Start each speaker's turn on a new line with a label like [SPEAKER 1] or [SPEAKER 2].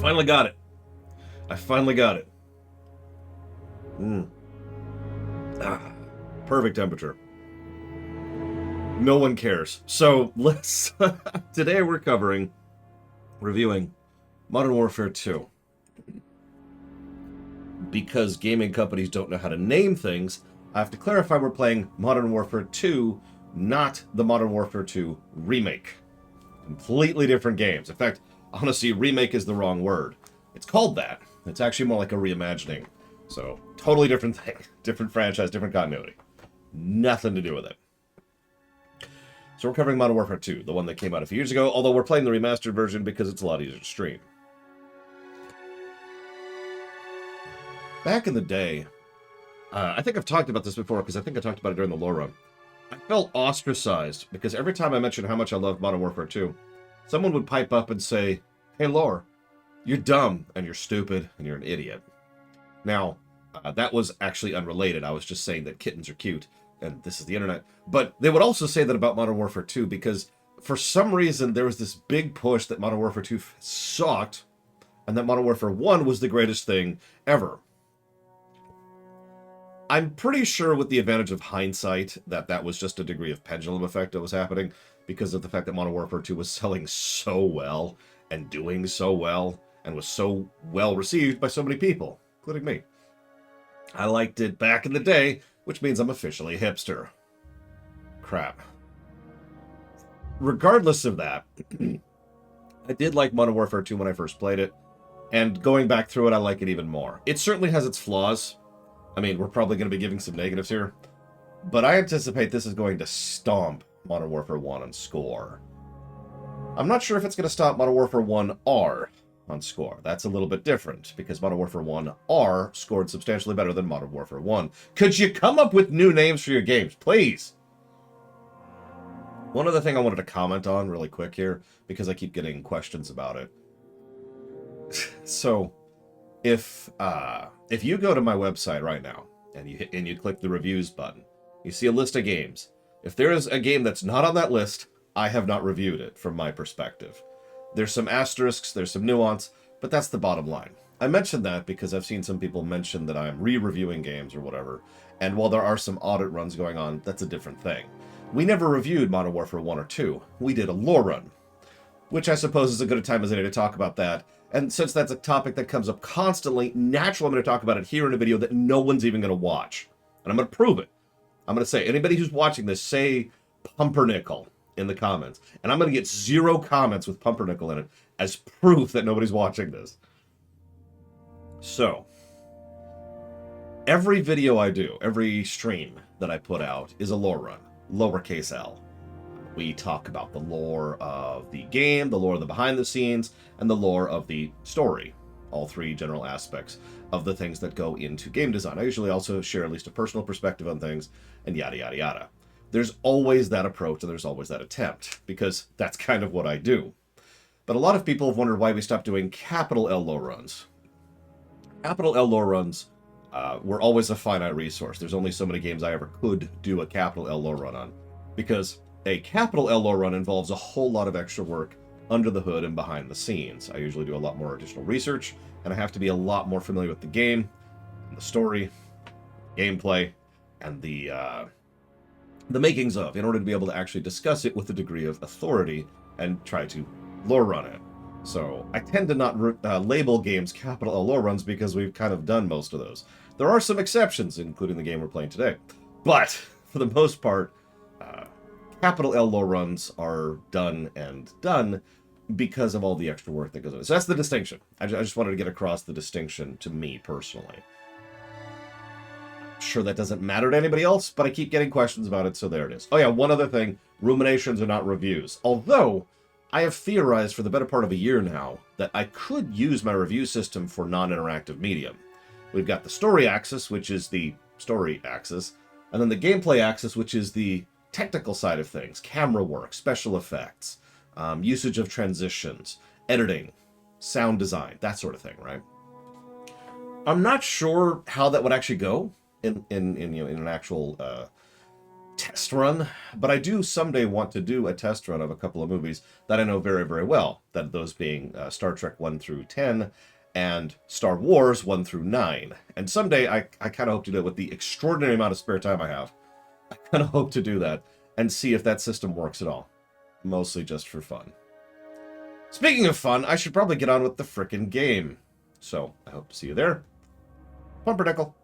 [SPEAKER 1] Finally got it. I finally got it. Mm. Ah, perfect temperature. No one cares. So let's. Today we're reviewing Modern Warfare 2. Because gaming companies don't know how to name things, I have to clarify we're playing Modern Warfare 2, not the Modern Warfare 2 remake. Completely different games. In fact, honestly, remake is the wrong word. It's called that. It's actually more like a reimagining. So, totally different thing. Different franchise, different continuity. Nothing to do with it. So we're covering Modern Warfare 2, the one that came out a few years ago, although we're playing the remastered version because it's a lot easier to stream. Back in the day, I think I've talked about this before because I think I talked about it during the lore run. I felt ostracized because every time I mentioned how much I loved Modern Warfare 2, someone would pipe up and say, "Hey, Lore, you're dumb and you're stupid and you're an idiot." Now, that was actually unrelated. I was just saying that kittens are cute and this is the internet. But they would also say that about Modern Warfare 2 because for some reason there was this big push that Modern Warfare 2 sucked and that Modern Warfare 1 was the greatest thing ever. I'm pretty sure with the advantage of hindsight that was just a degree of pendulum effect that was happening because of the fact that Modern Warfare 2 was selling so well and doing so well and was so well received by so many people, including me. I liked it back in the day, which means I'm officially a hipster. Crap. Regardless of that, I did like Modern Warfare 2 when I first played it, and going back through it, I like it even more. It certainly has its flaws. I mean, we're probably going to be giving some negatives here, but I anticipate this is going to stomp Modern Warfare 1 on score. I'm not sure if it's going to stop Modern Warfare 1R on score. That's a little bit different, because Modern Warfare 1R scored substantially better than Modern Warfare 1. Could you come up with new names for your games, please? One other thing I wanted to comment on really quick here, because I keep getting questions about it. So, if you go to my website right now and you click the reviews button, you see a list of games. If there is a game that's not on that list, I have not reviewed it from my perspective. There's some asterisks, there's some nuance, but that's the bottom line. I mentioned that because I've seen some people mention that I'm re-reviewing games or whatever, and while there are some audit runs going on, that's a different thing. We never reviewed Modern Warfare 1 or 2. We did a lore run, which I suppose is as good a time as any to talk about that. And since that's a topic that comes up constantly, naturally I'm going to talk about it here in a video that no one's even going to watch. And I'm going to prove it. I'm going to say, anybody who's watching this, say Pumpernickel in the comments. And I'm going to get 0 comments with Pumpernickel in it as proof that nobody's watching this. So, every video I do, every stream that I put out is a lore run, lowercase l. We talk about the lore of the game, the lore of the behind the scenes, and the lore of the story. All 3 general aspects of the things that go into game design. I usually also share at least a personal perspective on things, and yada, yada, yada. There's always that approach, and there's always that attempt, because that's kind of what I do. But a lot of people have wondered why we stopped doing capital L lore runs. Capital L lore runs were always a finite resource. There's only so many games I ever could do a capital L lore run on, because a capital L lore run involves a whole lot of extra work under the hood and behind the scenes. I usually do a lot more additional research, and I have to be a lot more familiar with the game, and the story, gameplay, and the makings of, in order to be able to actually discuss it with a degree of authority and try to lore run it. So I tend to not label games capital L lore runs because we've kind of done most of those. There are some exceptions, including the game we're playing today. But for the most part, capital L lore runs are done because of all the extra work that goes on. So that's the distinction. I just wanted to get across the distinction to me personally. Sure, that doesn't matter to anybody else, but I keep getting questions about it, so there it is. Oh yeah, one other thing. Ruminations are not reviews. Although, I have theorized for the better part of a year now that I could use my review system for non-interactive medium. We've got the story axis, which is the story axis, and then the gameplay axis, which is the technical side of things. Camera work, special effects, usage of transitions, editing, sound design, that sort of thing, right? I'm not sure how that would actually go in an actual test run, but I do someday want to do a test run of a couple of movies that I know very, very well, that those being Star Trek 1 through 10 and Star Wars 1 through 9. And someday I kind of hope to do it with the extraordinary amount of spare time I have. I kind of hope to do that and see if that system works at all. Mostly just for fun. Speaking of fun, I should probably get on with the frickin' game. So, I hope to see you there. Pumpernickel.